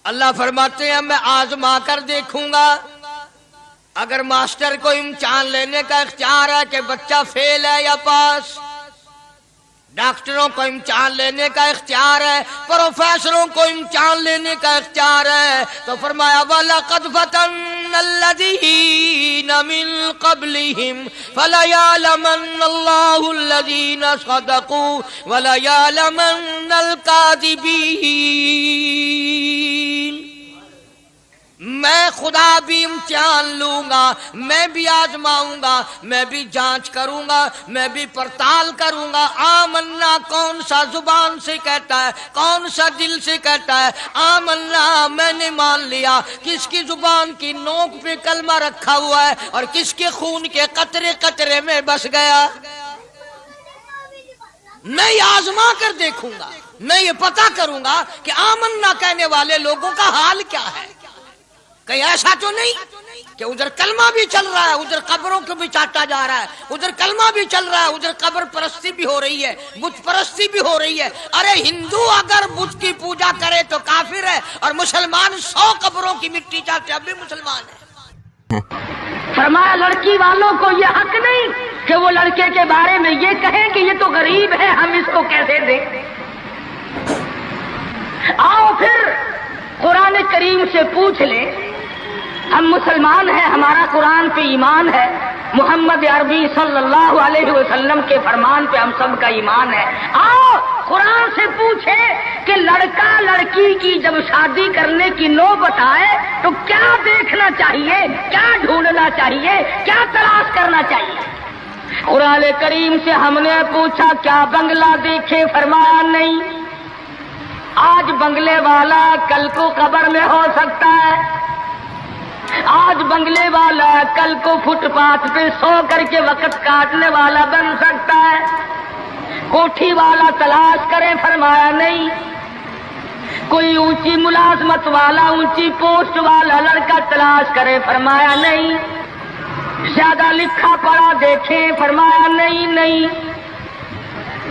اللہ فرماتے ہیں میں آزما کر دیکھوں گا. اگر ماسٹر کو امتحان لینے کا اختیار ہے کہ بچہ فیل ہے یا پاس، ڈاکٹروں کو امتحان لینے کا اختیار ہے، پروفیسروں کو امتحان لینے کا اختیار ہے، تو فرمایا وَلَقَدْ فَتَنَّا الَّذِينَ مِن قَبْلِهِمْ فَلَيَعْلَمَنَّ اللَّهُ الَّذِينَ صَدَقُوا وَلَيَعْلَمَنَّ الْكَاذِبِينَ. میں خدا بھی امتحان لوں گا، میں بھی آزماؤں گا، میں بھی جانچ کروں گا، میں بھی پڑتال کروں گا. آمنا کون سا زبان سے کہتا ہے، کون سا دل سے کہتا ہے؟ آمنا میں نے مان لیا. کس کی زبان کی نوک پہ کلمہ رکھا ہوا ہے اور کس کے خون کے قطرے قطرے میں بس گیا؟ میں یہ آزما کر دیکھوں گا، میں یہ پتہ کروں گا کہ آمنا کہنے والے لوگوں کا حال کیا ہے. کہیں ایسا تو نہیں کہ ادھر کلمہ بھی چل رہا ہے، ادھر قبروں کو بھی چاٹا جا رہا ہے، ادھر کلمہ بھی چل رہا ہے، ادھر قبر پرستی بھی ہو رہی ہے، بت پرستی بھی ہو رہی ہے. ارے ہندو اگر بت کی پوجا کرے تو کافر ہے، اور مسلمان 100 قبروں کی مٹی چاٹے اب بھی مسلمان ہے. فرمایا لڑکی والوں کو یہ حق نہیں کہ وہ لڑکے کے بارے میں یہ کہیں کہ یہ تو غریب ہے، ہم اس کو کیسے دیں. آؤ پھر قرآن کریم سے پوچھ لیں. ہم مسلمان ہیں، ہمارا قرآن پہ ایمان ہے، محمد عربی صلی اللہ علیہ وسلم کے فرمان پہ ہم سب کا ایمان ہے. آؤ قرآن سے پوچھے کہ لڑکا لڑکی کی جب شادی کرنے کی نوبت آئے تو کیا دیکھنا چاہیے، کیا ڈھونڈنا چاہیے، کیا تلاش کرنا چاہیے. قرآن کریم سے ہم نے پوچھا کیا بنگلہ دیکھے؟ فرمایا نہیں. آج بنگلے والا کل کو قبر میں ہو سکتا ہے. آج بنگلے والا کل کو فٹ پاتھ پہ سو کر کے وقت کاٹنے والا بن سکتا ہے. کوٹھی والا تلاش کرے؟ فرمایا نہیں. کوئی اونچی ملازمت والا، اونچی پوسٹ والا لڑکا تلاش کرے؟ فرمایا نہیں. زیادہ لکھا پڑھا دیکھے؟ فرمایا نہیں.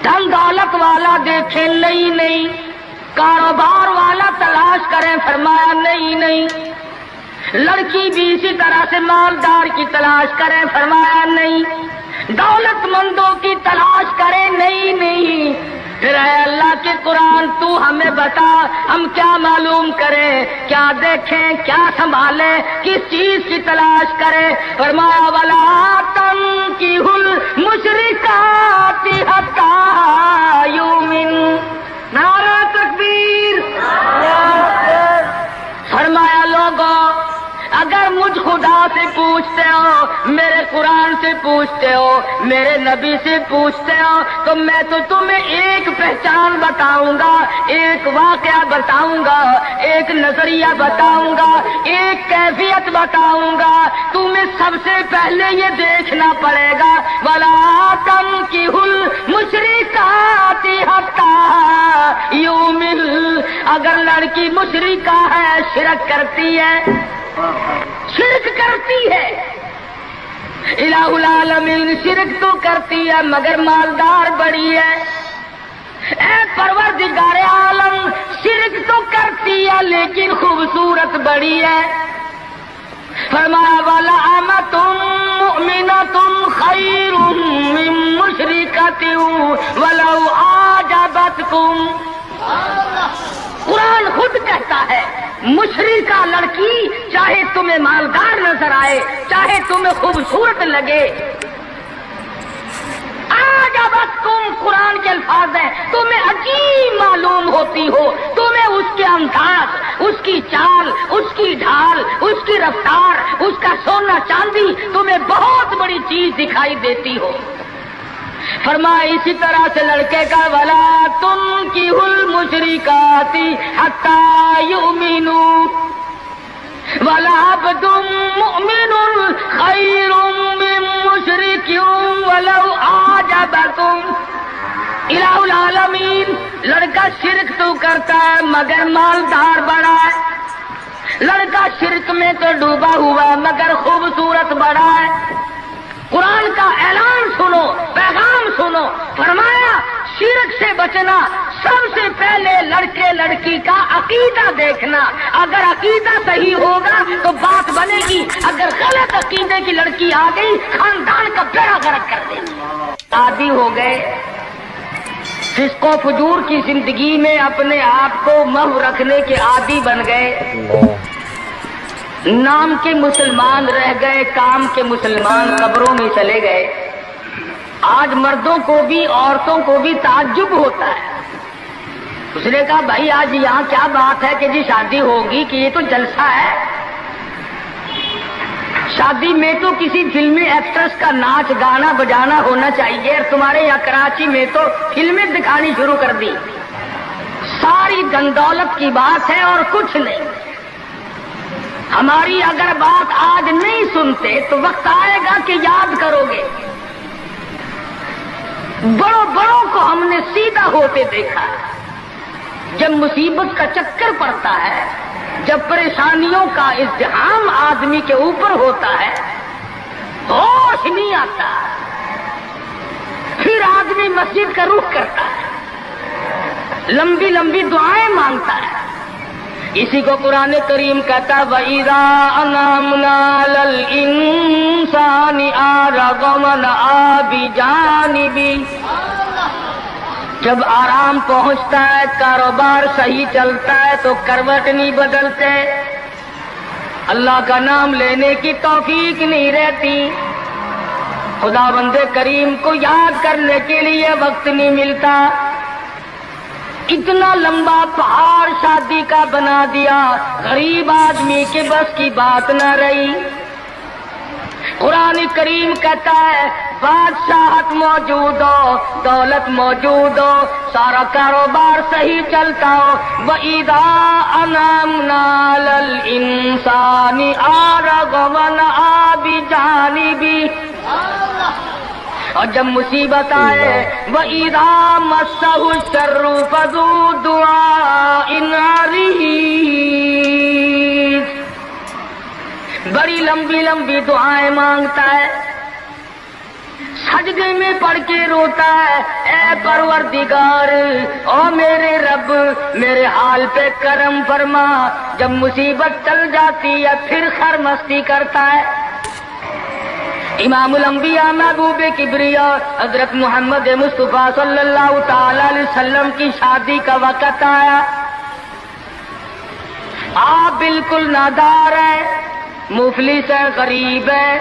دھن دولت والا دیکھے؟ نہیں. کاروبار والا تلاش کرے؟ فرمایا نہیں. لڑکی بھی اسی طرح سے مالدار کی تلاش کرے؟ فرمایا نہیں. دولت مندوں کی تلاش کرے؟ نہیں. پھر اے اللہ کے قرآن تو ہمیں بتا ہم کیا معلوم کریں، کیا دیکھیں، کیا سنبھالیں، کس چیز کی تلاش کریں. فرمایا وَلَا تَنكِحُوا الْمُشْرِكَاتِ حَتَّىٰ يُؤْمِنْ. نعرہ تکبیر. فرمایا لوگوں اگر مجھ خدا سے پوچھتے ہو، میرے قرآن سے پوچھتے ہو، میرے نبی سے پوچھتے ہو، تو میں تو تمہیں ایک پہچان بتاؤں گا، ایک واقعہ بتاؤں گا، ایک نظریہ بتاؤں گا، ایک کیفیت بتاؤں گا. تمہیں سب سے پہلے یہ دیکھنا پڑے گا وَلَا تَنكِحُوا الْمُشْرِكَاتِ حَتَّىٰ يُؤْمِنْ. اگر لڑکی مشرکہ ہے، شرک کرتی ہے، الہ العالمین شرک تو کرتی ہے مگر مالدار بڑی ہے. اے پروردگار عالم شرک تو کرتی ہے لیکن خوبصورت بڑی ہے. فرمایا وَلَأَمَةٌ مُؤْمِنَةٌ خَيْرٌ مِّن مُّشْرِكَةٍ وَلَوْ أَعْجَبَتْكُمْ. قرآن خود کہتا ہے مشرکہ لڑکی چاہے تمہیں مالدار نظر آئے، چاہے تمہیں خوبصورت لگے، آجابتکم قرآن کے الفاظ ہیں، تمہیں عجیب معلوم ہوتی ہو، تمہیں اس کے انداز، اس کی چال، اس کی ڈھال، اس کی رفتار، اس کا سونا چاندی تمہیں بہت بڑی چیز دکھائی دیتی ہو. فرمایا اسی طرح سے لڑکے کا وَلَا تُنكِحُوا الْمُشْرِكَاتِ حَتَّىٰ يُؤْمِنُوا وَلَعَبْدٌ مُؤْمِنٌ خَيْرٌ مِّن مُّشْرِكٍ وَلَوْ أَعْجَبَكُمْ. الہ العالمین لڑکا شرک تو کرتا ہے مگر مالدار بڑا ہے، لڑکا شرک میں تو ڈوبا ہوا مگر خوبصورت بڑا ہے. قرآن کا اعلان سنو، پیغام سنو. فرمایا شرک سے بچنا سب سے پہلے لڑکے لڑکی کا عقیدہ دیکھنا، اگر عقیدہ صحیح ہوگا تو بات بنے گی، اگر غلط عقیدے کی لڑکی آ گئی خاندان کا بیڑا غرق کر دے گی۔ عادی ہو گئے فسق و فجور کی زندگی میں، اپنے آپ کو محو رکھنے کے عادی بن گئے، نام کے مسلمان رہ گئے، کام کے مسلمان قبروں میں چلے گئے۔ آج مردوں کو بھی عورتوں کو بھی تعجب ہوتا ہے۔ اس نے کہا بھائی آج یہاں کیا بات ہے کہ جی شادی ہوگی، کہ یہ تو جلسہ ہے؟ شادی میں تو کسی فلمی ایکٹرس کا ناچ گانا بجانا ہونا چاہیے، اور تمہارے یہاں کراچی میں تو فلمیں دکھانی شروع کر دی۔ ساری گندولت کی بات ہے اور کچھ نہیں۔ ہماری اگر بات آج نہیں سنتے تو وقت آئے گا کہ یاد کرو گے۔ بڑوں بڑوں کو ہم نے سیدھا ہوتے دیکھا ہے۔ جب مصیبت کا چکر پڑتا ہے، جب پریشانیوں کا ازدحام آدمی کے اوپر ہوتا ہے، ہوش نہیں آتا، پھر آدمی مسجد کا رخ کرتا ہے، لمبی لمبی دعائیں مانگتا ہے۔ اسی کو قرآن کریم کہتا ہے وَإِذَا أَنْعَمْنَا عَلَى الْإِنسَانِ أَعْرَضَ وَنَأَىٰ بِجَانِبِهِ، جب آرام پہنچتا ہے، کاروبار صحیح چلتا ہے تو کروٹ نہیں بدلتے، اللہ کا نام لینے کی توفیق نہیں رہتی، خدا بندے کریم کو یاد کرنے کے لیے وقت نہیں ملتا۔ اتنا لمبا پہاڑ شادی کا بنا دیا، غریب آدمی کے بس کی بات نہ رہی۔ قرآن کریم کہتا ہے بادشاہت موجود ہو، دولت موجود ہو، سارا کاروبار صحیح چلتا ہو، وَإِذَا أَنْعَمْنَا عَلَى الْإِنسَانِ أَعْرَضَ وَنَأَىٰ بِجَانِبِهِ، اور جب مصیبت آئے وَإِذَا مَسَّهُ الشَّرُّ فَذُو دُعَاءٍ عَرِيضٍ، بڑی لمبی لمبی دعائیں مانگتا ہے، سجدے میں پڑھ کے روتا ہے اے پروردگار، او میرے رب میرے حال پہ کرم فرما۔ جب مصیبت چل جاتی ہے پھر خر مستی کرتا ہے۔ امام الانبیاء محبوب کبریا حضرت محمد مصطفیٰ صلی اللہ تعالی علیہ وسلم کی شادی کا وقت آیا، آپ بالکل نادار ہیں، مفلس ہے، غریب ہے۔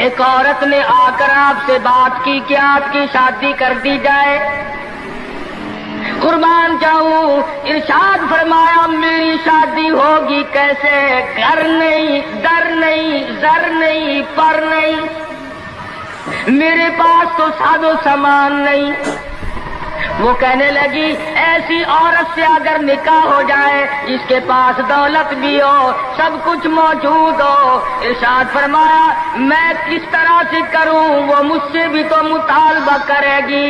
ایک عورت نے آ کر آپ سے بات کی کہ آپ کی شادی کر دی جائے۔ قربان جاؤں، ارشاد فرمایا میری شادی ہوگی کیسے؟ گھر نہیں، در نہیں، زر نہیں، پر نہیں، میرے پاس تو ساز و سامان نہیں۔ وہ کہنے لگی ایسی عورت سے اگر نکاح ہو جائے جس کے پاس دولت بھی ہو، سب کچھ موجود ہو، ارشاد فرمایا میں کس طرح سے کروں؟ وہ مجھ سے بھی تو مطالبہ کرے گی۔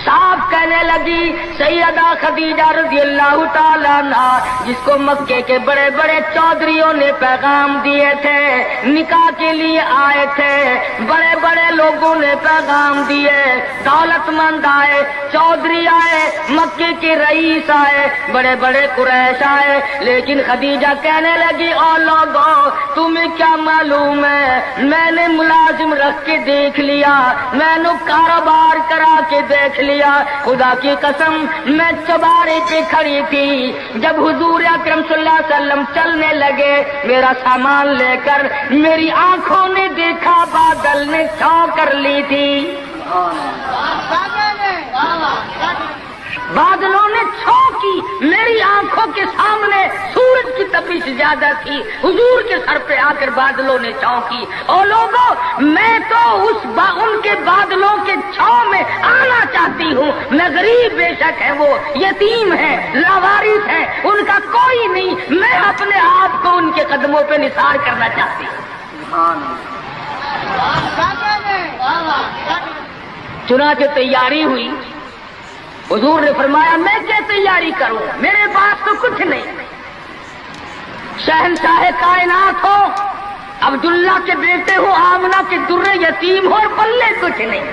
صاحب کہنے لگی سیدہ خدیجہ رضی اللہ تعالیٰ عنہ، جس کو مکے کے بڑے بڑے چودھریوں نے پیغام دیے تھے، نکاح کے لیے آئے تھے، بڑے بڑے لوگوں نے پیغام دیے، دولت مند آئے، چودھری آئے، مکے کے رئیس آئے، بڑے بڑے قریش آئے، لیکن خدیجہ کہنے لگی او لوگوں تمہیں کیا معلوم ہے، میں نے ملازم رکھ کے دیکھ لیا، میں نے کاروبار کرا کے دیکھ لیا، خدا کی قسم میں چوبارے پہ کھڑی تھی، جب حضور اکرم صلی اللہ علیہ وسلم چلنے لگے میرا سامان لے کر، میری آنکھوں نے دیکھا بادل نے چھاؤ کر لی تھی، بادلوں نے چھاؤ کی، میری آنکھوں کے سامنے سورج کی تپش زیادہ تھی، حضور کے سر پہ آ کر بادلوں نے چھاؤ کی۔ اور لوگوں میں تو ان کے بادلوں کے چھاؤ میں آنا چاہتی ہوں، میں غریب بے شک ہے، وہ یتیم ہے، لاوارث ہے، ان کا کوئی نہیں، میں اپنے آپ کو ان کے قدموں پہ نثار کرنا چاہتی ہوں۔ چنانچہ تیاری ہوئی، حضور نے فرمایا میں کیا تیاری کروں، میرے پاس تو کچھ نہیں، شہنشاہ کائنات ہو، عبداللہ کے بیٹے ہو، آمنہ کے در یتیم ہو، اور پلے کچھ نہیں،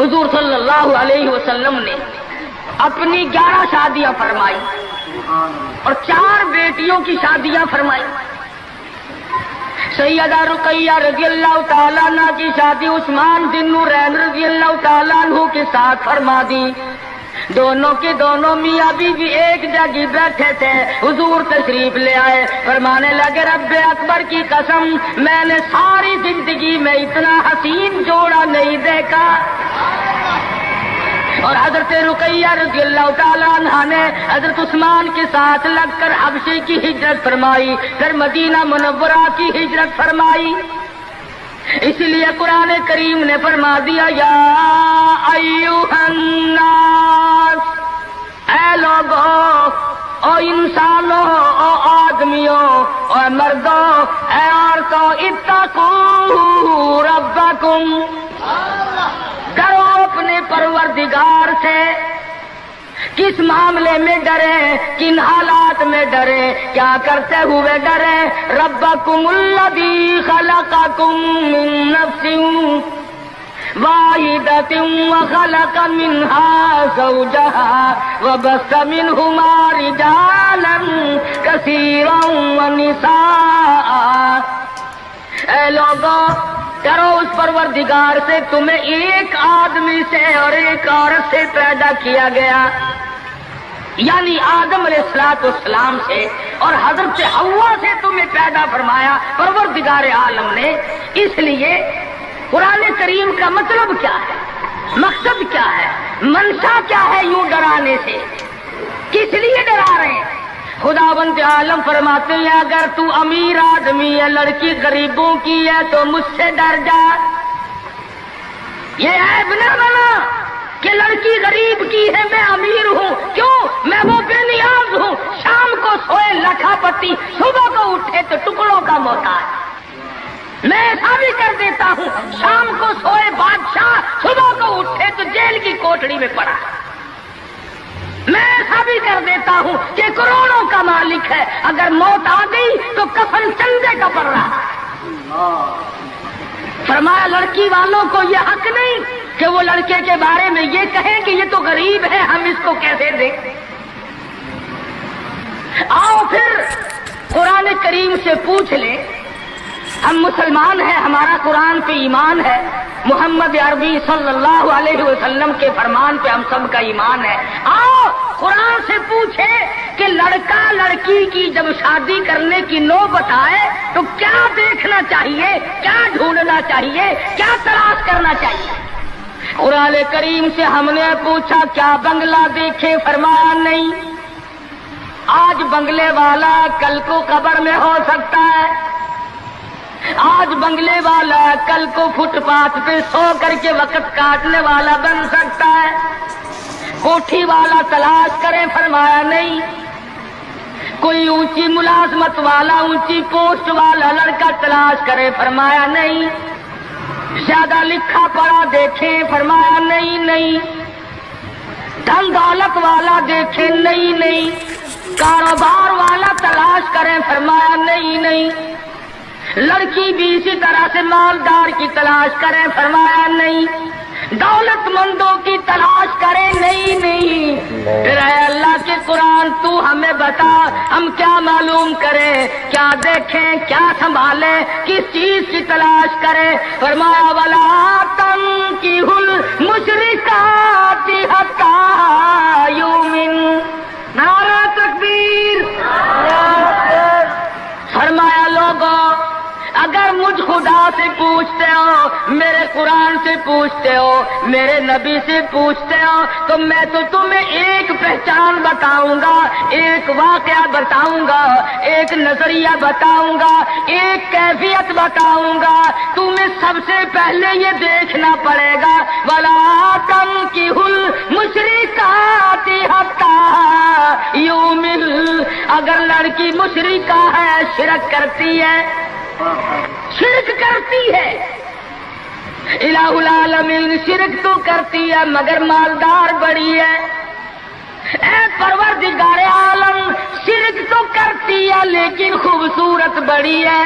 حضور صلی اللہ علیہ وسلم نے اپنی 11 شادیاں فرمائی اور 4 بیٹیوں کی شادیاں فرمائی. سیدہ رقیہ رضی اللہ تعالیٰ عنہ کی شادی عثمان بن نورین رضی اللہ تعالیٰ عنہ کے ساتھ فرما دی. دونوں کے دونوں میاں بیوی ایک جگہ بیٹھے تھے. حضور تشریف لے آئے, فرمانے لگے رب اکبر کی قسم میں نے ساری زندگی میں اتنا حسین جوڑا نہیں دیکھا. اور حضرت رقیہ رضی اللہ تعالیٰ عنہ نے حضرت عثمان کے ساتھ لگ کر حبشے کی ہجرت فرمائی, پھر مدینہ منورہ کی ہجرت فرمائی. اس لیے قرآن کریم نے فرما دیا یا ایھا الناس, اے لوگوں, او انسانوں, او آدمیوں, او مردوں, اے عورتوں, اتقوا ربکم, ڈرو اپنے پروردگار سے. کس معاملے میں ڈرے, کن حالات میں ڈرے, کیا کرتے ہوئے ڈرے؟ ربکم الذی خلقکم من نفس واحدۃ وخلق منها زوجها وبث منهما رجالا کثیرا ونساء. اے لوگوں, ڈرو اس پروردگار سے, تمہیں ایک آدمی سے اور ایک عورت سے پیدا کیا گیا, یعنی آدم علیہ السلام سے اور حضرت حوا سے تمہیں پیدا فرمایا پروردگار عالم نے. اس لیے قرآن کریم کا مطلب کیا ہے, مقصد کیا ہے, منشا کیا ہے یوں ڈرانے سے, کس لیے ڈرا رہے ہیں؟ خداوند عالم فرماتے ہیں اگر تو امیر آدمی ہے, لڑکی غریبوں کی ہے تو مجھ سے ڈر جا. یہ عیب نہ بنا کہ لڑکی غریب کی ہے, میں امیر ہوں, کیوں؟ میں وہ بے نیاز ہوں, شام کو سوئے لکھا پتی, صبح کو اٹھے تو ٹکڑوں کا محتاج. میں ایسا بھی کر دیتا ہوں, شام کو سوئے بادشاہ, صبح کو اٹھے تو جیل کی کوٹڑی میں پڑا. میں ایسا بھی کر دیتا ہوں کہ کروڑوں کا مالک ہے, اگر موت آ گئی تو کفن چندے کا پڑ رہا ہے. فرمایا لڑکی والوں کو یہ حق نہیں کہ وہ لڑکے کے بارے میں یہ کہیں کہ یہ تو غریب ہے, ہم اس کو کیسے دیں. آؤ پھر قرآن کریم سے پوچھ لیں, ہم مسلمان ہیں, ہمارا قرآن پہ ایمان ہے, محمد عربی صلی اللہ علیہ وسلم کے فرمان پہ ہم سب کا ایمان ہے. آؤ قرآن سے پوچھے کہ لڑکا لڑکی کی جب شادی کرنے کی نوبت آئے تو کیا دیکھنا چاہیے, کیا ڈھونڈنا چاہیے, کیا تلاش کرنا چاہیے. قرآن کریم سے ہم نے پوچھا کیا بنگلہ دیکھے, فرمایا نہیں. آج بنگلے والا کل کو قبر میں ہو سکتا ہے, آج بنگلے والا کل کو فٹ پاتھ پہ سو کر کے وقت کاٹنے والا بن سکتا ہے. کوٹھی والا تلاش کرے, فرمایا نہیں. کوئی اونچی ملازمت والا, اونچی پوسٹ والا لڑکا تلاش کرے, فرمایا نہیں. زیادہ لکھا پڑھا دیکھے, فرمایا نہیں. دھن دولت والا دیکھے, نہیں. کاروبار والا تلاش کرے, فرمایا نہیں. لڑکی بھی اسی طرح سے مالدار کی تلاش کرے, فرمایا نہیں. دولت مندوں کی تلاش کرے, نہیں. پھر اے اللہ کے قرآن تو ہمیں بتا, ہم کیا معلوم کریں, کیا دیکھیں, کیا سنبھالیں, کس چیز کی تلاش کریں. فرمایا وَلَا تَنكِحُوا الْمُشْرِكَاتِ حَتَّىٰ يُؤْمِنَّ. نعرہ تکبیر. فرمایا لوگوں اگر مجھ خدا سے پوچھتے ہو, میرے قرآن سے پوچھتے ہو, میرے نبی سے پوچھتے ہو, تو میں تو تمہیں ایک پہچان بتاؤں گا, ایک واقعہ بتاؤں گا, ایک نظریہ بتاؤں گا, ایک کیفیت بتاؤں گا. تمہیں سب سے پہلے یہ دیکھنا پڑے گا وَلَا تَنكِحُوا الْمُشْرِكَاتِ حَتَّىٰ يُؤْمِنَّ. اگر لڑکی مشرکہ ہے, شرک کرتی ہے, الہ العالمین شرک تو کرتی ہے مگر مالدار بڑی ہے. اے پروردگار عالم شرک تو کرتی ہے لیکن خوبصورت بڑی ہے.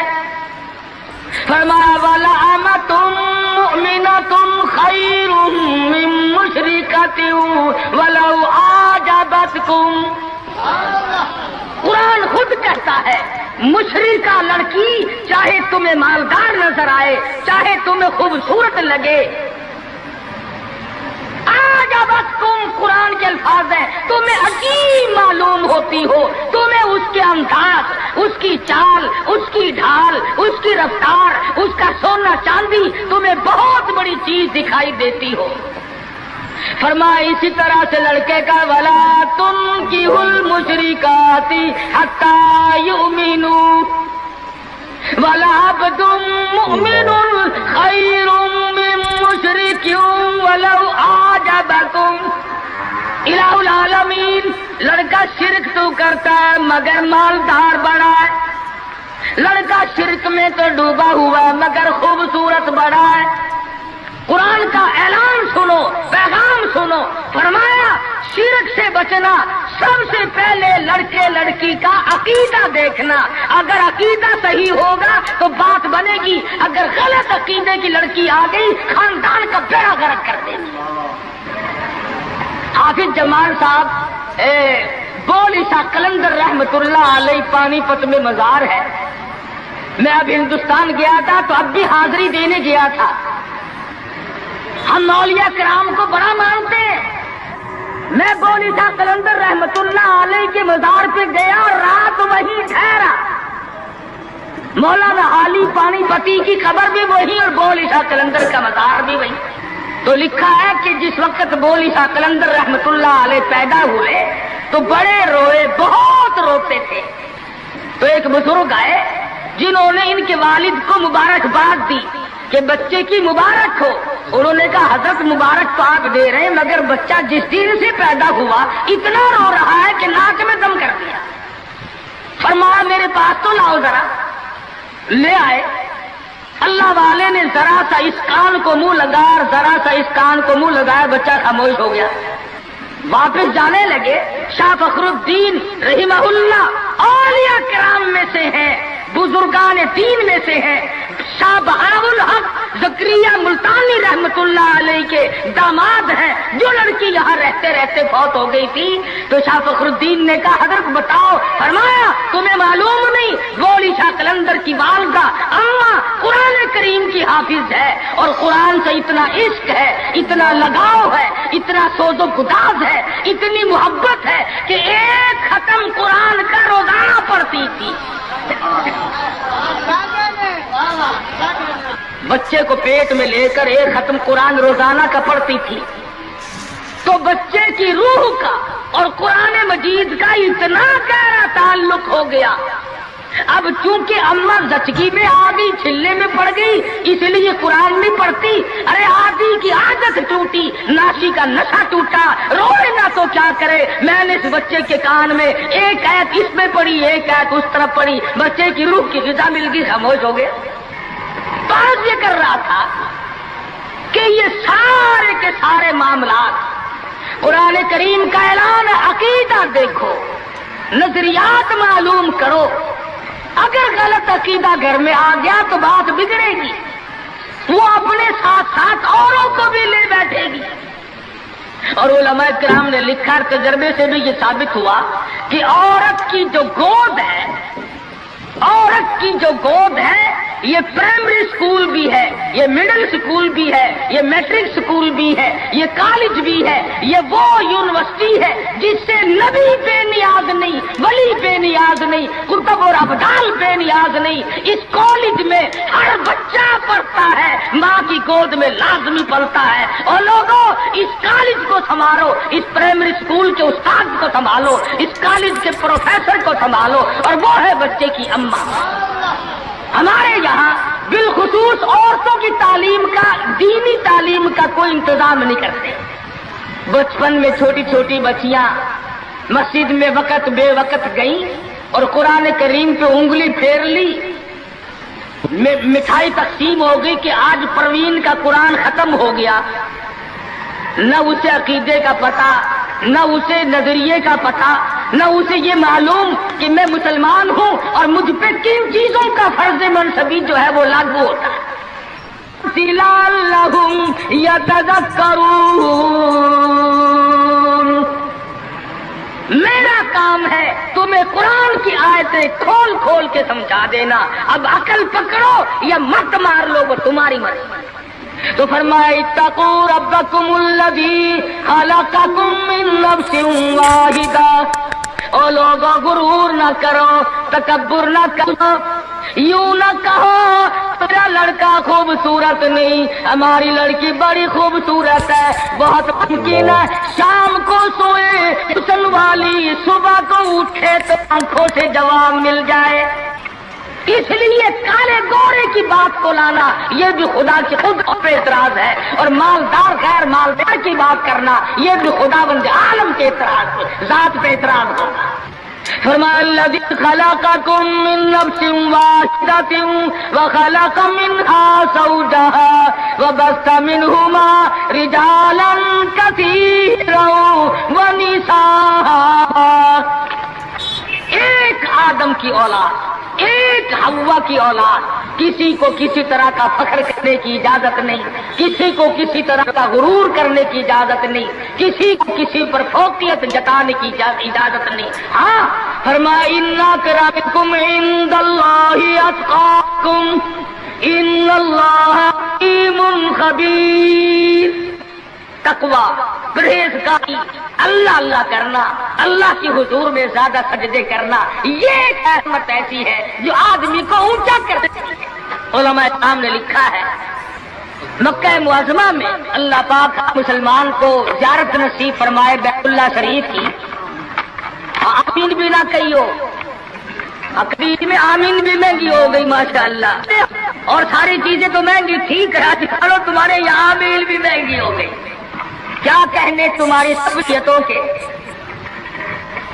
فرمایا وَلَأَمَةٌ مُؤْمِنَةٌ خَيْرٌ مِّن مُشْرِكَةٍ وَلَوْ أَعْجَبَتْكُمْ۔ قرآن خود کہتا ہے مشرکہ لڑکی چاہے تمہیں مالدار نظر آئے، چاہے تمہیں خوبصورت لگے، آجابتکم قرآن کے الفاظ ہیں، تمہیں حکیم معلوم ہوتی ہو، تمہیں اس کے انداز، اس کی چال، اس کی ڈھال، اس کی رفتار، اس کا سونا چاندی تمہیں بہت بڑی چیز دکھائی دیتی ہو۔ فرمایا اسی طرح سے لڑکے کا ولا تنکحوا المشرکات حتی یؤمنوا وَلَعَبْدٌ مُؤْمِنٌ خَيْرٌ مِّن مُشْرِكٍ وَلَوْ أَعْجَبَكُمْ۔ الہ العالمین، لڑکا شرک تو کرتا ہے مگر مالدار بڑا ہے، لڑکا شرک میں تو ڈوبا ہوا مگر خوبصورت بڑا ہے۔ قرآن کا اعلان سنو، پیغام سنو، فرمایا شرک سے بچنا، سب سے پہلے لڑکے لڑکی کا عقیدہ دیکھنا، اگر عقیدہ صحیح ہوگا تو بات بنے گی، اگر غلط عقیدے کی لڑکی آ گئی خاندان کا بیڑا غرق کر دے گی۔ حافظ جمال صاحب بولی شاہ قلندر رحمت اللہ علیہ پانی پت میں مزار ہے، میں اب ہندوستان گیا تھا تو اب بھی حاضری دینے گیا تھا۔ ہم اولیاء کرام کو بڑا مانتے ہیں، میں بولی شاہ قلندر رحمت اللہ علیہ کے مزار پہ گیا اور رات وہیں ٹھہرا۔ مولانا علی پانی پتی کی قبر بھی وہی اور بولی شاہ قلندر کا مزار بھی وہی۔ تو لکھا ہے کہ جس وقت بولی شاہ قلندر رحمت اللہ علیہ پیدا ہوئے تو بڑے روئے، بہت روتے تھے۔ تو ایک بزرگ آئے جنہوں نے ان کے والد کو مبارکباد دی کہ بچے کی مبارک ہو۔ انہوں نے کہا حضرت مبارک تو آپ دے رہے ہیں مگر بچہ جس دن سے پیدا ہوا اتنا رو رہا ہے کہ ناک میں دم کر دیا۔ فرمایا میرے پاس تو لاؤ ذرا، لے آئے۔ اللہ والے نے ذرا سا اس کان کو منہ لگایا اور ذرا سا اس کان کو منہ لگایا، بچہ خاموش ہو گیا۔ واپس جانے لگے۔ شاہ فخر الدین رحمہ اللہ اولیاء کرام میں سے ہیں، بزرگان دین میں سے ہیں۔ شاہ بہاء الحق زکریا ملتانی رحمت اللہ علیہ کے داماد ہیں، جو لڑکی یہاں رہتے رہتے فوت ہو گئی تھی۔ تو شاہ فخر الدین نے کہا حضرت بتاؤ، فرمایا تمہیں معلوم نہیں بولی شاہ قلندر کی والدہ اماں قرآن کریم کی حافظ ہے، اور قرآن سے اتنا عشق ہے، اتنا لگاؤ ہے، اتنا سوز و گداز ہے، اتنی محبت ہے کہ ایک ختم قرآن کا روزانہ پڑھتی تھی۔ بچے کو پیٹ میں لے کر ایک ختم قرآن روزانہ کا پڑھتی تھی۔ تو بچے کی روح کا اور قرآن مجید کا اتنا گہرا تعلق ہو گیا۔ اب چونکہ اماں زچگی میں آ گئی، چھلے میں پڑ گئی، اس لیے قرآن نہیں پڑھتی۔ ارے آدھی کی عادت ٹوٹی، ناشی کا نشہ ٹوٹا، روئے نہ تو کیا کرے۔ میں نے اس بچے کے کان میں ایک آیت اس میں پڑھی، ایک آیت اس طرف پڑھی، بچے کی روح کی غذا مل گئی، خاموش ہو گیا۔ بات یہ کر رہا تھا کہ یہ سارے کے سارے معاملات قرآن کریم کا اعلان ہے، عقیدہ دیکھو، نظریات معلوم کرو۔ اگر غلط عقیدہ گھر میں آ گیا تو بات بگڑے گی، وہ اپنے ساتھ ساتھ اوروں کو بھی لے بیٹھے گی۔ اور علماء کرام نے لکھا، تجربے سے بھی یہ ثابت ہوا کہ عورت کی جو گود ہے، عورت کی جو گود ہے، یہ پرائمری اسکول بھی ہے، یہ مڈل اسکول بھی ہے، یہ میٹرک اسکول بھی ہے، یہ کالج بھی ہے، یہ وہ یونیورسٹی ہے جس سے نبی بے نیاز نہیں، ولی بے نیاز نہیں، کتب اور ابدال بے نیاز نہیں۔ اس کالج میں ہر بچہ پڑھتا ہے، ماں کی گود میں لازمی پڑھتا ہے۔ اور لوگوں اس کالج کو سنبھالو، اس پرائمری اسکول کے استاد کو سنبھالو، اس کالج کے پروفیسر کو سنبھالو، اور وہ ہے بچے کی اماں۔ ہمارے یہاں بالخصوص عورتوں کی تعلیم کا، دینی تعلیم کا کوئی انتظام نہیں کرتے۔ بچپن میں چھوٹی چھوٹی بچیاں مسجد میں وقت بے وقت گئیں اور قرآن کریم پہ انگلی پھیر لی، مٹھائی تقسیم ہو گئی کہ آج پروین کا قرآن ختم ہو گیا۔ نہ اسے عقیدے کا پتہ، نہ اسے نظریے کا پتہ، نہ اسے یہ معلوم کہ میں مسلمان ہوں اور مجھ پہ کن چیزوں کا فرض منصبی جو ہے وہ لاگو ہوتا ہے. لعلہم یتذکرون. میرا کام ہے تمہیں قرآن کی آیتیں کھول کھول کے سمجھا دینا. اب عقل پکڑو یا مت مار لو وہ تمہاری مرضی. تو فرمایا اتقوا ربکم الذی خلقکم من نفس واحدہ. او لوگوں غرور نہ کرو, تکبر نہ کرو, یوں نہ کہو میرا لڑکا خوبصورت نہیں, ہماری لڑکی بڑی خوبصورت ہے. بہت ممکن ہے شام کو سوئے حسن والی صبح کو اٹھے تو آنکھوں سے جواب مل جائے. اس لیے کالے گورے کی بات کو لانا یہ بھی خدا کی خود پہ اعتراض ہے, اور مالدار غیر مالدار کی بات کرنا یہ بھی خدا بند عالم کے اعتراض ذات پہ اعتراض ہوگا. فرمایا الذی خلقکم من نفس واحدۃ وخلق منها زوجها وبث منهما رجالا کثیرا ونساء. ایک آدم کی اولاد, ایک حوا کی اولاد, کسی کو کسی طرح کا فخر کرنے کی اجازت نہیں, کسی کو کسی طرح کا غرور کرنے کی اجازت نہیں, کسی کو کسی پر فوقیت جتانے کی اجازت نہیں. ہاں فرمایا ان اکرمکم عند اللہ اتقاکم ان اللہ علیم خبیر. تقویٰ, پرہیزگاری, اللہ اللہ کرنا, اللہ کی حضور میں زیادہ سجدے کرنا, یہ ایک رحمت ایسی ہے جو آدمی کو اونچا کر دیتی ہے. علماء کرام نے لکھا ہے مکہ معظمہ میں اللہ پاک مسلمان کو زیارت نصیب فرمائے بیت اللہ شریف کی. آمین بھی نہ کہیو, عقید میں آمین بھی مہنگی ہو گئی ماشاءاللہ, اور ساری چیزیں تو مہنگی ٹھیک ہے, چلو تمہارے یہاں آمین بھی مہنگی ہو گئی. کیا کہنے تمہاری سبیتوں کے.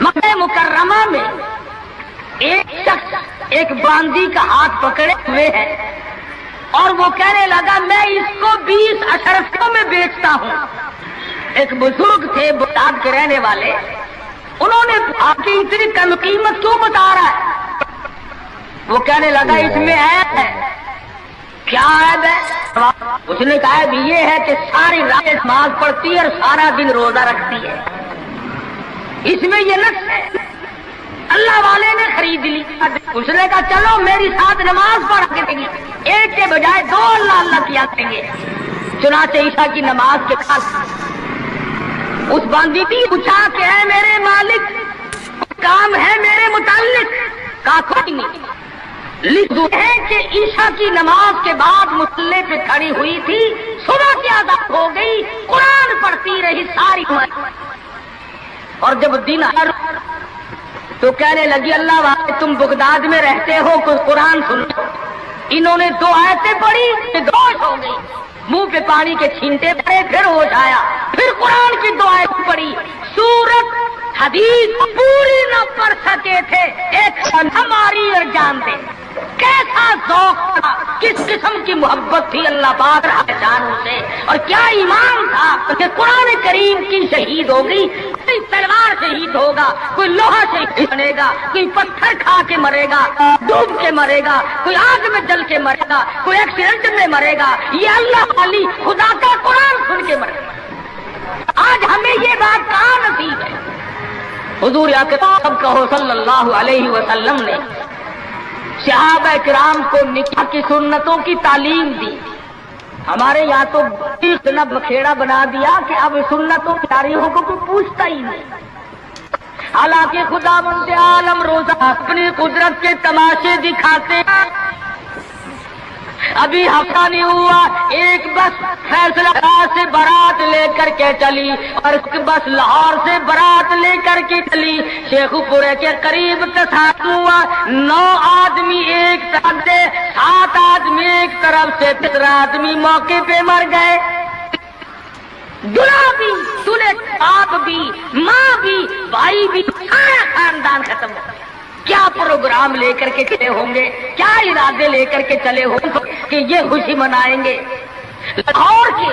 مکہ مکرمہ میں ایک شخص ایک باندی کا ہاتھ پکڑے ہوئے ہے اور وہ کہنے لگا میں اس کو 20 اشرفیوں میں بیچتا ہوں. ایک بزرگ تھے بغداد کے رہنے والے, انہوں نے آپ کی اتنی کم قیمت کیوں بتا رہا ہے؟ وہ کہنے لگا اس میں ہے. کیا عیب ہے؟ اس نے کہا بھی یہ ہے کہ ساری رات نماز پڑھتی ہے اور سارا دن روزہ رکھتی ہے, اس میں یہ نقص ہے. اللہ والے نے خرید لی. اس نے کہا چلو میری ساتھ نماز پڑھ کے دیں گے, ایک کے بجائے 2 اللہ اللہ کیا کریں گے. چنانچہ عشاء کی نماز کے بعد اس باندی نے پوچھا کہ اے میرے مالک کام ہے میرے متعلق. کہا کوئی نہیں. لکھ دو ہے کہ عشاء کی نماز کے بعد مصلی پہ کھڑی ہوئی تھی, صبح کی اذان ہو گئی, قرآن پڑھتی رہی ساری عمر, اور جب دن آیا تو کہنے لگی اللہ والے تم بغداد میں رہتے ہو کوئی قرآن سن. انہوں نے 2 آیتیں پڑھی, ہوش ہو گئی, منہ پہ پانی کے چھینٹے پڑے, پھر ہوش آیا, پھر قرآن کی 2 آیتیں پڑھی. سورت حدیث پوری نہ پڑھ سکے تھے, ایک ہماری اور جان دے. کیسا ذوق تھا, کس قسم کی محبت تھی اللہ پاک جانوں سے, اور کیا ایمان تھا کہ قرآن کریم کی شہید ہوگی. کوئی تلوار شہید ہوگا, کوئی لوہا شہید بنے گا, کوئی پتھر کھا کے مرے گا, ڈوب کے مرے گا, کوئی آگ میں جل کے مرے گا, کوئی ایکسیڈنٹ میں مرے گا. یہ اللہ والی خدا کا قرآن سن کے مرے گا. آج ہمیں یہ بات کہاں نصیب ہے. حضور اکرم کہو صلی اللہ علیہ وسلم نے صحابہ کرام کو نکاح کی سنتوں کی تعلیم دی. ہمارے یہاں تو اتنا بکھیڑا بنا دیا کہ اب سنتوں کی تاریخوں کو کوئی پوچھتا ہی نہیں. حالانکہ خدا بند عالم روزہ اپنی قدرت کے تماشے دکھاتے ہیں. ابھی ہفتہ نہیں ہوا ایک بس فیصلہ سے بارات لے کر کے چلی اور بس لاہور سے بارات لے کر کے چلی. شیخ پورے کے قریب تصادم ہوا, 9 آدمی ایک طرف سے, 7 آدمی ایک طرف سے, 3 آدمی موقع پہ مر گئے. دلہا بھی, دلہے باپ بھی, ماں بھی, بھائی بھی, سارا خاندان ختم ہو گیا. کیا پروگرام لے کر کے چلے ہوں گے, کیا ارادے لے کر کے چلے ہوں گے کہ یہ خوشی منائیں گے. لاہور کے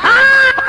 7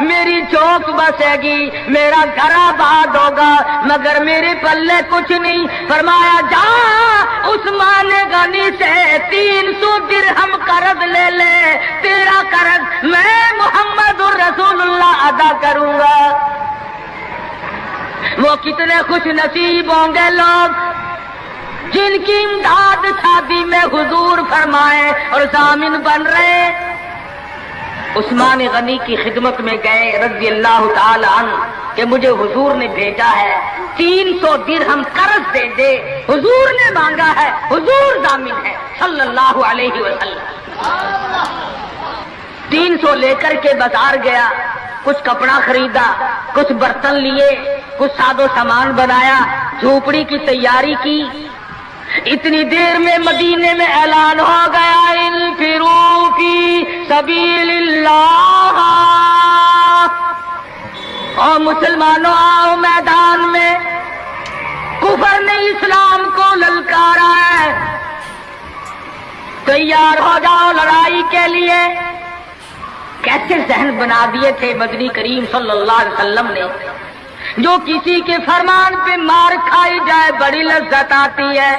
میری چوک بسے گی، میرا گھر آباد ہوگا، مگر میرے پلے کچھ نہیں۔ فرمایا جا عثمان غنی سے 300 درہم قرض لے لے، تیرا قرض میں محمد الرسول اللہ ادا کروں گا۔ وہ کتنے خوش نصیب ہوں گے لوگ جن کی امداد شادی میں حضور فرمائے اور ضامن بن رہے۔ عثمان غنی کی خدمت میں گئے رضی اللہ تعالی عنہ کہ مجھے حضور نے بھیجا ہے 300 درہم قرض دے دے، حضور نے مانگا ہے، حضور ضامن ہے صلی اللہ علیہ وسلم۔ 300 لے کر کے بازار گیا، کچھ کپڑا خریدا، کچھ برتن لیے، کچھ سادو سامان بنایا، جھوپڑی کی تیاری کی۔ اتنی دیر میں مدینے میں اعلان ہو گیا انفروا فی سبیل اللہ، اور مسلمانوں آؤ میدان میں، کفر نے اسلام کو للکارا ہے، تیار ہو جاؤ لڑائی کے لیے۔ کیسے ذہن بنا دیے تھے مدنی کریم صلی اللہ علیہ وسلم نے، جو کسی کے فرمان پہ مار کھائی جائے بڑی لذت آتی ہے۔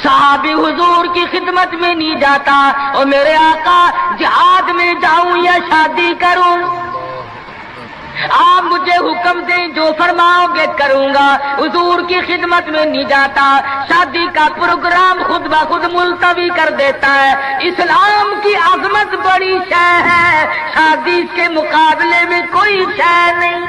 صحابی حضور کی خدمت میں نہیں جاتا اور میرے آقا جہاد میں جاؤں یا شادی کروں، آپ مجھے حکم دیں جو فرماؤ گے کروں گا۔ حضور کی خدمت میں نہیں جاتا، شادی کا پروگرام خود بخود ملتوی کر دیتا ہے۔ اسلام کی عظمت بڑی شے ہے، شادی کے مقابلے میں کوئی شے نہیں۔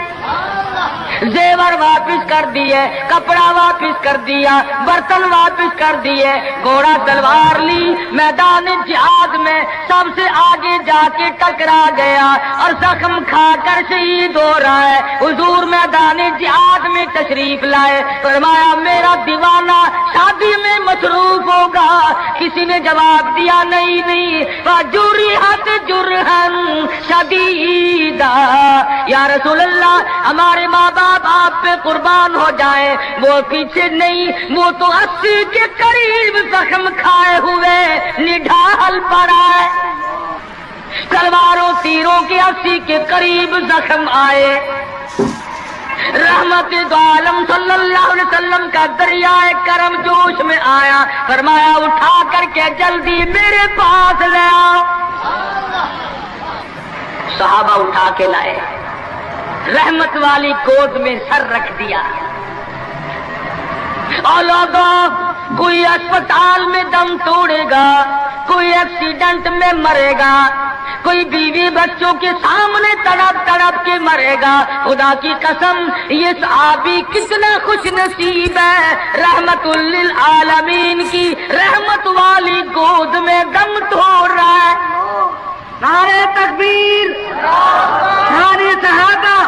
زیور واپس کر دیے، کپڑا واپس کر دیا، برتن واپس کر دیے، گھوڑا تلوار لی، میدان جہاد میں سب سے آگے جا کے ٹکرا گیا اور زخم کھا کر شہید ہو رہا ہے۔ حضور میدان جہاد میں تشریف لائے، فرمایا میرا دیوانہ شادی میں مصروف ہوگا۔ کسی نے جواب دیا نہیں، فجرحت جرحن شدیدا، یا رسول اللہ ہمارے ماں باپ آپ پہ قربان ہو جائیں، وہ پیچھے نہیں، وہ تو 80 کے قریب زخم کھائے ہوئے نڈھال پڑا ہے، تلواروں تیروں کے 80 کے قریب زخم آئے۔ رحمت دو عالم صلی اللہ علیہ وسلم کا دریائے کرم جوش میں آیا، فرمایا اٹھا کر کے جلدی میرے پاس لے آؤ۔ صحابہ اٹھا کے لائے، رحمت والی گود میں سر رکھ دیا۔ اور لوگوں، کوئی اسپتال میں دم توڑے گا، کوئی ایکسیڈنٹ میں مرے گا، کوئی بیوی بچوں کے سامنے تڑپ تڑپ کے مرے گا۔ خدا کی قسم یہ صحابی کتنا خوش نصیب ہے، رحمت للعالمین کی رحمت والی گود میں دم توڑ رہا ہے۔ نعرہ تکبیر، نعرہ صحابہ۔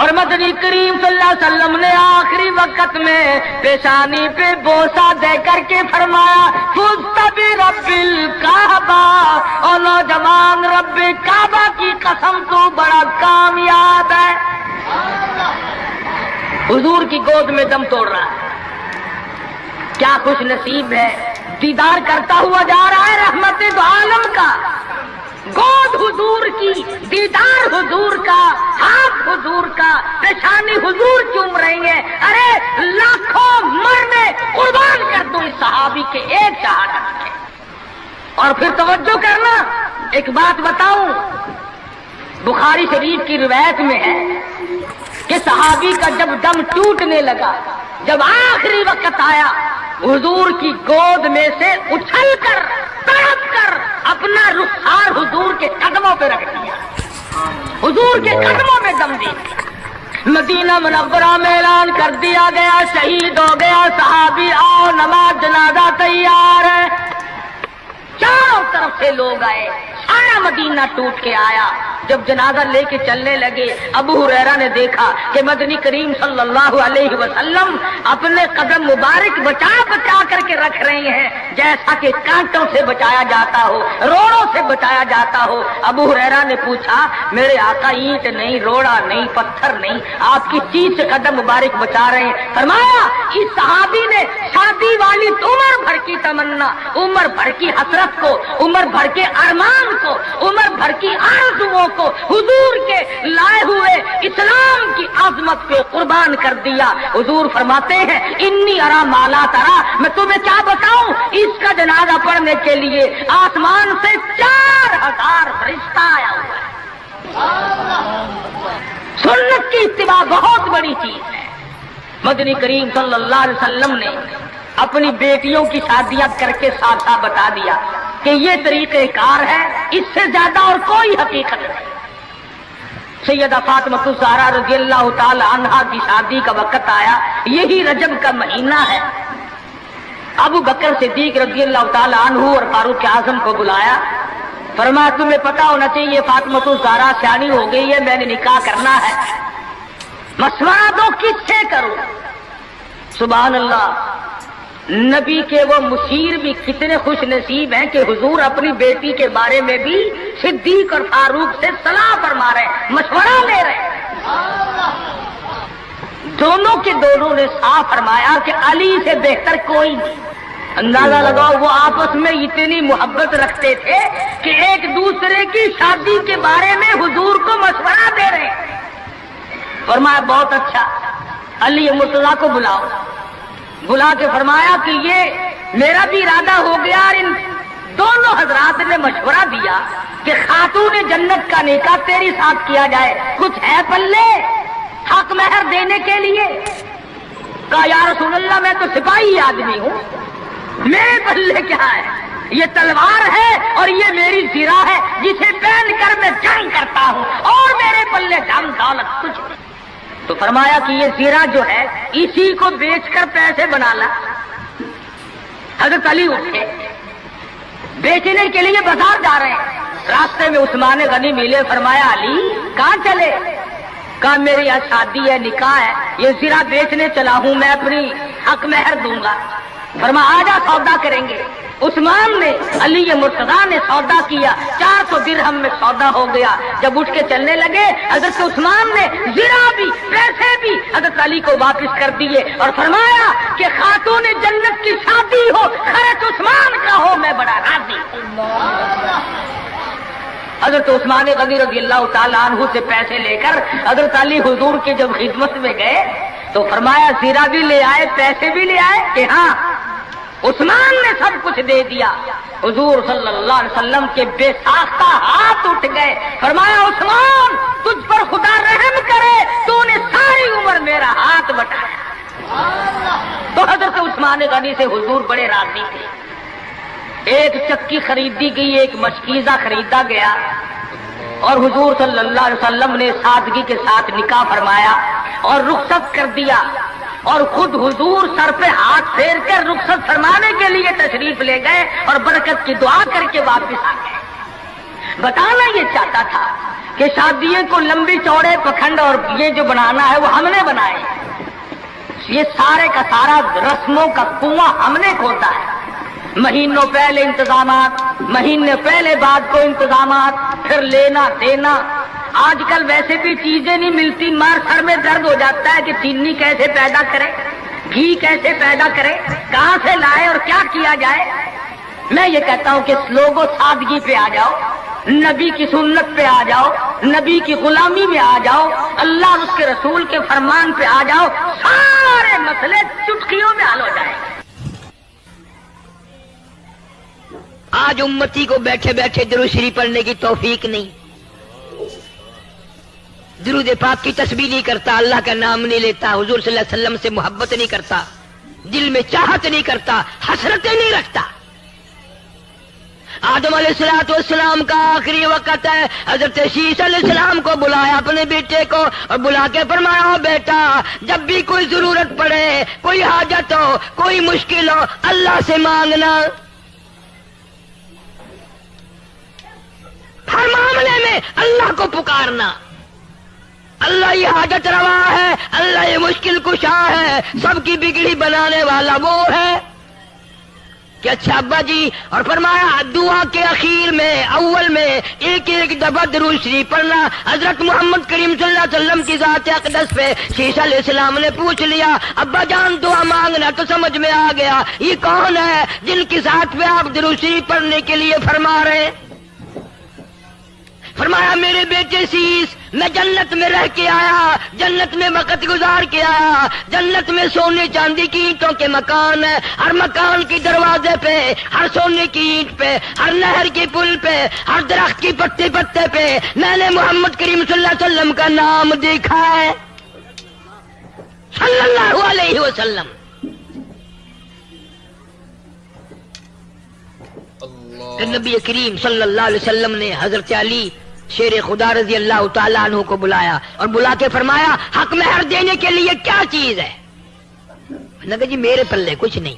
اور مدنی کریم صلی اللہ علیہ وسلم نے آخری وقت میں پیشانی پہ بوسہ دے کر کے فرمایا فزت برب الکعبہ، اور نوجوان رب کعبہ کی قسم تو بڑا کامیاب ہے۔ حضور کی گود میں دم توڑ رہا ہے، کیا خوش نصیب ہے، دیدار کرتا ہوا جا رہا ہے رحمت دو عالم کا، گود حضور کی، دیدار حضور کا، ہاتھ حضور کا، پیشانی حضور چوم رہی ہے۔ ارے لاکھوں مرنے قربان کر دوں اس صحابی کے ایک شہادت کے۔ اور پھر توجہ کرنا، ایک بات بتاؤں، بخاری شریف کی روایت میں ہے کہ صحابی کا جب دم ٹوٹنے لگا، جب آخری وقت آیا، حضور کی گود میں سے اچھل کر تڑپ کر اپنا رخسار حضور کے قدموں پہ رکھ دیا، حضور کے قدموں میں دم دی۔ مدینہ منورہ میں اعلان کر دیا گیا شہید ہو گیا صحابی، آؤ نماز جنازہ تیار ہے۔ چاروں طرف سے لوگ آئے، سارا مدینہ ٹوٹ کے آیا۔ جب جنازہ لے کے چلنے لگے، ابو ہریرہ نے دیکھا کہ مدنی کریم صلی اللہ علیہ وسلم اپنے قدم مبارک بچا بچا کر کے رکھ رہے ہیں، جیسا کہ کانٹوں سے بچایا جاتا ہو، روڑوں سے بچایا جاتا ہو۔ ابو ہریرہ نے پوچھا میرے آقا اینٹ نہیں، روڑا نہیں، پتھر نہیں، آپ کس چیز سے قدم مبارک بچا رہے ہیں؟ فرمایا اس صحابی نے شادی والی عمر بھر کی تمنا، عمر بھر کی حسرت کو، عمر بھر کے ارمان کو، عمر بھر کی آرزوؤں کو حضور کے لائے ہوئے اسلام کی عظمت پہ قربان کر دیا۔ حضور فرماتے ہیں انی ارا مالا ترا، میں تمہیں کیا بتاؤں، اس کا جنازہ پڑھنے کے لیے آسمان سے 4000 فرشتہ آیا ہوا ہے۔ سنت کی اتباع بہت بڑی چیز ہے۔ مدنی کریم صلی اللہ علیہ وسلم نے اپنی بیٹیوں کی شادیاں کر کے صاف صاف بتا دیا کہ یہ طریقہ کار ہے، اس سے زیادہ اور کوئی حقیقت نہیں۔ سیدہ فاطمہ الزہرا رضی اللہ تعالی عنہا کی شادی کا وقت آیا، یہی رجب کا مہینہ ہے۔ ابو بکر صدیق رضی اللہ تعالی عنہ اور فاروق اعظم کو بلایا، فرمایا تمہیں پتا ہونا چاہیے فاطمہ الزہرا سیانی ہو گئی ہے، میں نے نکاح کرنا ہے، مشورہ دو کس سے کروں۔ سبحان اللہ، نبی کے وہ مشیر بھی کتنے خوش نصیب ہیں کہ حضور اپنی بیٹی کے بارے میں بھی صدیق اور فاروق سے صلاح فرما رہے ہیں، مشورہ لے رہے ہیں۔ دونوں کے دونوں نے صاف فرمایا کہ علی سے بہتر کوئی نہیں۔ اندازہ لگاؤ وہ آپس میں اتنی محبت رکھتے تھے کہ ایک دوسرے کی شادی کے بارے میں حضور کو مشورہ دے رہے ہیں۔ فرمایا بہت اچھا، علی مرتضیٰ کو بلاؤ۔ بلا کے فرمایا کہ یہ میرا بھی ارادہ ہو گیا، اور ان دونوں حضرات نے مشورہ دیا کہ خاتون جنت کا نکاح تیری ساتھ کیا جائے، کچھ ہے پلے حق مہر دینے کے لیے؟ کہا یا رسول اللہ میں تو سپاہی آدمی ہوں، میرے پلے کیا ہے؟ یہ تلوار ہے اور یہ میری زرہ ہے جسے پہن کر میں جنگ کرتا ہوں، اور میرے پلے دھن دولت کچھ نہیں۔ تو فرمایا کہ یہ زیرہ جو ہے اسی کو بیچ کر پیسے بنا لا۔ حضرت علی اٹھے، بیچنے کے لیے بازار جا رہے ہیں، راستے میں عثمان غنی ملے، فرمایا علی کہاں چلے؟ کہا میری یہاں شادی ہے، نکاح ہے، یہ زیرہ بیچنے چلا ہوں، میں اپنی حق مہر دوں گا۔ فرمایا آجا سودا کریں گے۔ عثمان نے، علی مرتضیٰ نے سودا کیا، 400 درہم میں سودا ہو گیا۔ جب اٹھ کے چلنے لگے، حضرت عثمان نے زرہ بھی پیسے بھی حضرت علی کو واپس کر دیے اور فرمایا کہ خاتون جنت کی شادی ہو، خرچ عثمان کا ہو، میں بڑا راضی ہوں۔ حضرت عثمان غنی رضی اللہ تعالیٰ عنہ سے پیسے لے کر حضرت علی حضور کی جب خدمت میں گئے تو فرمایا زرہ بھی لے آئے، پیسے بھی لے آئے؟ کہ ہاں۔ عثمان نے سب کچھ دے دیا۔ حضور صلی اللہ علیہ وسلم کے بے ساختہ ہاتھ اٹھ گئے، فرمایا عثمان تجھ پر خدا رحم کرے، تو نے ساری عمر میرا ہاتھ بٹایا۔ تو حضرت عثمان غنی سے حضور بڑے راضی تھے۔ ایک چکی خریدی گئی، ایک مشکیزہ خریدا گیا، اور حضور صلی اللہ علیہ وسلم نے سادگی کے ساتھ نکاح فرمایا اور رخصت کر دیا، اور خود حضور سر پہ ہاتھ پھیر کر رخصت فرمانے کے لیے تشریف لے گئے اور برکت کی دعا کر کے واپس آ گئے۔ بتانا یہ چاہتا تھا کہ شادیوں کو لمبی چوڑے پکھنڈ اور یہ جو بنانا ہے وہ ہم نے بنائے، یہ سارے کا سارا رسموں کا کنواں ہم نے کھودا ہے۔ مہینوں پہلے انتظامات، مہینے پہلے بعد کو انتظامات، پھر لینا دینا۔ آج کل ویسے بھی چیزیں نہیں ملتی، مار سر میں درد ہو جاتا ہے کہ چینی کیسے پیدا کرے، گھی کیسے پیدا کرے، کہاں سے لائے اور کیا کیا جائے۔ میں یہ کہتا ہوں کہ لوگوں سادگی پہ آ جاؤ، نبی کی سنت پہ آ جاؤ، نبی کی غلامی میں آ جاؤ، اللہ اور اس کے رسول کے فرمان پہ آ جاؤ، سارے مسئلے چٹکیوں میں حل ہو جائیں گے۔ آج امتی کو بیٹھے بیٹھے درود شریف پڑھنے کی توفیق نہیں، درود پاک کی تسبیح نہیں کرتا، اللہ کا نام نہیں لیتا، حضور صلی اللہ علیہ وسلم سے محبت نہیں کرتا، دل میں چاہت نہیں کرتا، حسرتیں نہیں رکھتا۔ آدم علیہ السلام کا آخری وقت ہے، حضرت شیش علیہ السلام کو بلایا اپنے بیٹے کو اور بلا کے فرمایا بیٹا جب بھی کوئی ضرورت پڑے، کوئی حاجت ہو، کوئی مشکل ہو، اللہ سے مانگنا، ہر معاملے میں اللہ کو پکارنا۔ اللہ یہ حاجت روا ہے، اللہ یہ مشکل کشا ہے، سب کی بگڑی بنانے والا وہ ہے کہ اچھا ابا جی۔ اور فرمایا دعا کے اخیر میں اول میں ایک ایک دفعہ درود شریف پڑھنا۔ حضرت محمد کریم صلی اللہ علیہ وسلم کی ذات اقدس پہ شیش علیہ السلام نے پوچھ لیا ابا جان دعا مانگنا، تو سمجھ میں آ گیا یہ کون ہے جن کی ذات پہ آپ درود شریف پڑھنے کے لیے فرما رہے ہیں۔ فرمایا میرے بیٹے سیس، میں جنت میں رہ کے آیا، جنت میں وقت گزار کے آیا، جنت میں سونے چاندی کی اینٹوں کے مکان ہے، ہر مکان کی دروازے پہ، ہر سونے کی اینٹ پہ، ہر نہر کی پل پہ، ہر درخت کی پتے پتے پہ میں نے محمد کریم صلی اللہ علیہ وسلم کا نام دیکھا ہے، صلی اللہ علیہ وسلم۔ تو نبی کریم صلی اللہ علیہ وسلم نے حضرت علی شیر خدا رضی اللہ تعالیٰ عنہ کو بلایا اور بلا کے فرمایا حق مہر دینے کے لیے کیا چیز ہے؟ نے کہا جی میرے پلے کچھ نہیں۔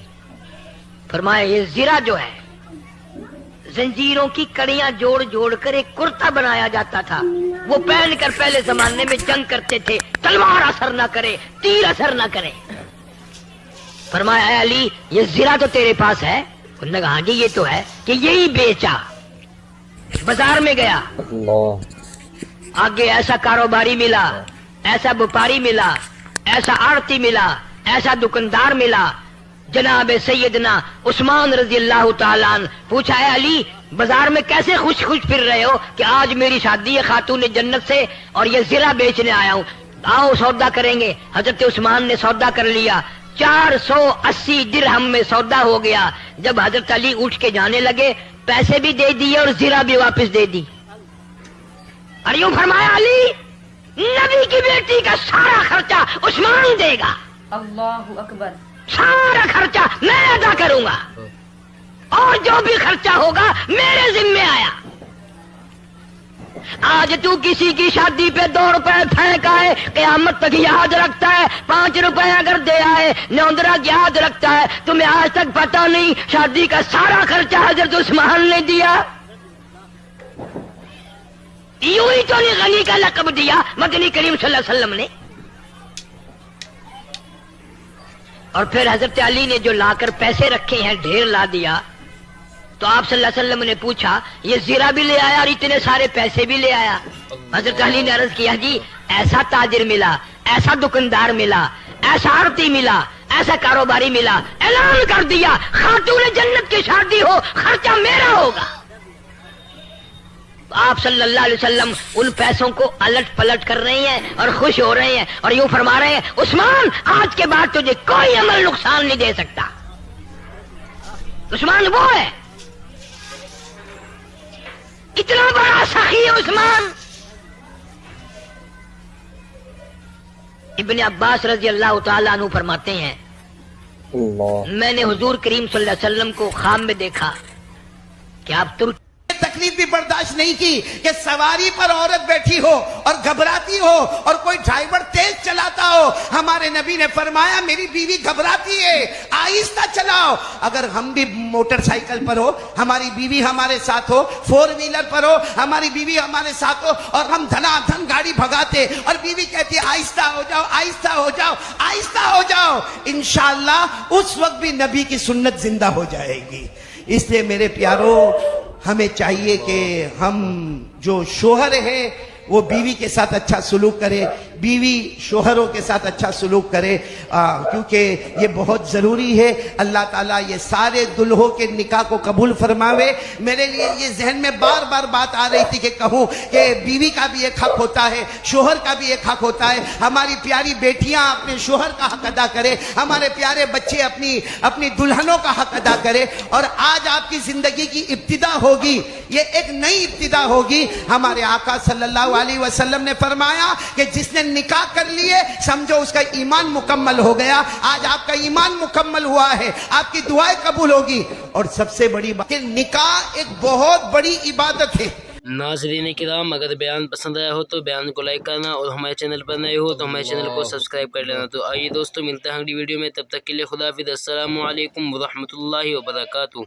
فرمایا یہ زرہ جو ہے، زنجیروں کی کڑیاں جوڑ جوڑ کر ایک کرتا بنایا جاتا تھا، وہ پہن کر پہلے زمانے میں جنگ کرتے تھے، تلوار اثر نہ کرے، تیر اثر نہ کرے۔ فرمایا اے علی یہ زرہ تو تیرے پاس ہے؟ انہوں نے کہا ہاں جی یہ تو ہے، کہ یہی بیچا۔ بازار میں گیا، آگے ایسا کاروباری ملا، ایسا وپاری ملا، ایسا آڑتی ملا، ایسا دکاندار ملا، جناب سیدنا عثمان رضی اللہ تعالیٰ عنہ۔ پوچھا ہے علی بازار میں کیسے خوش خوش پھر رہے ہو کہ آج میری شادی ہے خاتون جنت سے اور یہ زرہ بیچنے آیا ہوں، آؤ سودا کریں گے۔ حضرت عثمان نے سودا کر لیا، 480 درہم میں سودا ہو گیا۔ جب حضرت علی اٹھ کے جانے لگے پیسے بھی دے دیے اور زرہ بھی واپس دے دی۔ اور یوں فرمایا علی نبی کی بیٹی کا سارا خرچہ عثمان دے گا، اللہ اکبر، سارا خرچہ میں ادا کروں گا اور جو بھی خرچہ ہوگا میرے ذمے آیا۔ آج تو کسی کی شادی پہ 2 روپے پھینک آئے قیامت تک یاد رکھتا ہے، 5 روپے اگر دے آئے نوندرا یاد رکھتا ہے۔ تمہیں آج تک پتا نہیں شادی کا سارا خرچہ حضرت عثمان نے دیا۔ یوں ہی تو نہیں غنی کا لقب دیا مدنی کریم صلی اللہ علیہ وسلم نے۔ اور پھر حضرت علی نے جو لا کر پیسے رکھے ہیں ڈھیر لا دیا، تو آپ صلی اللہ علیہ وسلم نے پوچھا یہ زرہ بھی لے آیا اور اتنے سارے پیسے بھی لے آیا؟ حضرت علی نے عرض کیا جی ایسا تاجر ملا، ایسا دکاندار ملا، ایسا آڑتی ملا، ایسا کاروباری ملا، اعلان کر دیا خاتون جنت کی شادی ہو خرچہ میرا ہوگا۔ آپ صلی اللہ علیہ وسلم ان پیسوں کو الٹ پلٹ کر رہے ہیں اور خوش ہو رہے ہیں اور یوں فرما رہے ہیں عثمان آج کے بعد تجھے کوئی عمل نقصان نہیں دے سکتا۔ عثمان وہ ہے، اتنا بڑا سخی عثمان۔ ابن عباس رضی اللہ تعالیٰ عنہ فرماتے ہیں میں نے حضور کریم صلی اللہ علیہ وسلم کو خواب میں دیکھا کہ آپ ترکی تکلیف بھی برداشت نہیں کی کہ سواری پر عورت بیٹھی ہو اور گھبراتی ہو اور کوئی ڈرائیور تیز چلاتا ہو۔ ہمارے نبی نے فرمایا میری بیوی گھبراتی ہے آہستہ چلاؤ۔ اگر ہم بھی موٹر سائیکل پر ہو، ہماری بیوی ہمارے ساتھ ہو، 4 ویلر پر ہو، ہماری بیوی ہمارے ساتھ ہو اور ہم دھنا دھن گاڑی بھگاتے اور بیوی کہتی ہے آہستہ ہو جاؤ، آہستہ ہو جاؤ، آہستہ ہو جاؤ، انشاءاللہ اس وقت بھی نبی کی سنت زندہ ہو جائے گی۔ اس لیے میرے پیارو ہمیں چاہیے کہ ہم جو شوہر ہیں وہ بیوی کے ساتھ اچھا سلوک کرے، بیوی شوہروں کے ساتھ اچھا سلوک کرے، کیونکہ یہ بہت ضروری ہے۔ اللہ تعالیٰ یہ سارے دلہوں کے نکاح کو قبول فرماوے۔ میرے لیے یہ ذہن میں بار بار بات آ رہی تھی کہ کہوں کہ بیوی کا بھی ایک حق ہوتا ہے، شوہر کا بھی ایک حق ہوتا ہے۔ ہماری پیاری بیٹیاں اپنے شوہر کا حق ادا کرے، ہمارے پیارے بچے اپنی دلہنوں کا حق ادا کرے۔ اور آج آپ کی زندگی کی ابتدا ہوگی، یہ ایک نئی ابتدا ہوگی۔ ہمارے آقا صلی اللہ علیہ وسلم نے فرمایا کہ جس نے نکاح کر لیے سمجھو اس کا ایمان مکمل ہو گیا۔ آج آپ کا ایمان مکمل ہوا ہے، آپ کی دعائیں قبول ہوگی۔ اور سب سے بڑی بات کہ نکاح ایک بہت بڑی عبادت ہے۔ ناظرین کرام اگر بیان پسند آیا ہو تو بیان کو لائک کرنا اور ہمارے چینل پر نئے ہو تو ہمارے چینل کو سبسکرائب کر لینا۔ تو آئیے دوستو ملتے ہیں اگلی ویڈیو میں، تب تک کے لیے خدا حافظ، السلام علیکم ورحمۃ اللہ وبرکاتہ۔